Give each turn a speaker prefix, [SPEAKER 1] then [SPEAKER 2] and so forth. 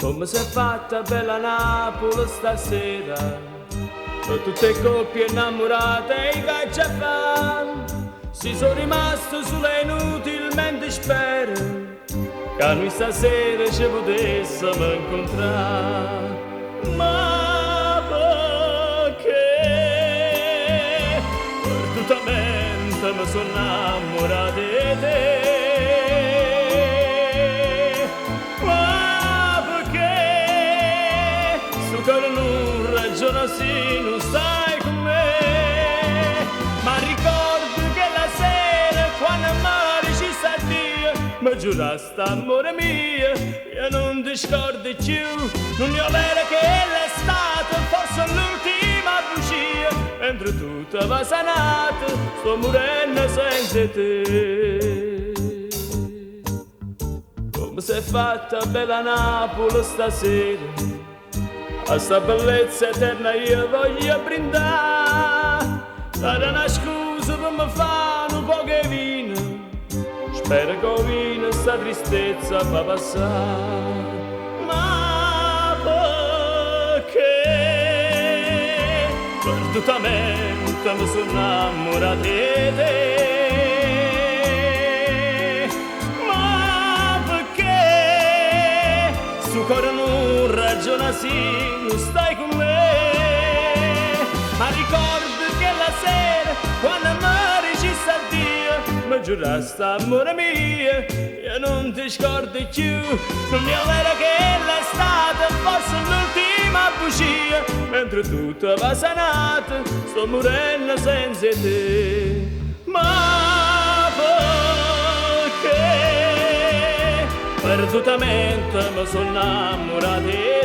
[SPEAKER 1] Come si è fatta bella Napoli stasera, per tutte coppie innamorate e cacciafan, si sono rimasto sole inutilmente spero che noi stasera ci potessimo incontrare. Ma perché perdutamente mi sono innamorato di te? Non ragiona se non stai con me, ma ricordo che la sera quando al mare ci sta Dio mi giurasti amore mio e non ti scordi più, non è vero che l'estate forse l'ultima bugia, mentre tutto va sanato sto morendo senza te. Come si è fatta bella Napoli stasera, a sta bellezza eterna io voglio brindare, dare una scusa per me fare un po' che vino, spero che il vino sta tristezza fa passare. Ma perché perdutamente mi sono innamorato di te? Ma perché sto cuore non ragiona sì, non stai con me, ma ricordo che la sera quando al mare ci sta Dio mi giurasti amore mio e non ti scordi più, non è vero che l'estate forse l'ultima bugia, mentre tutto va sanato sto morendo senza te. Ma perché perdutamente mi sono innamorato di te?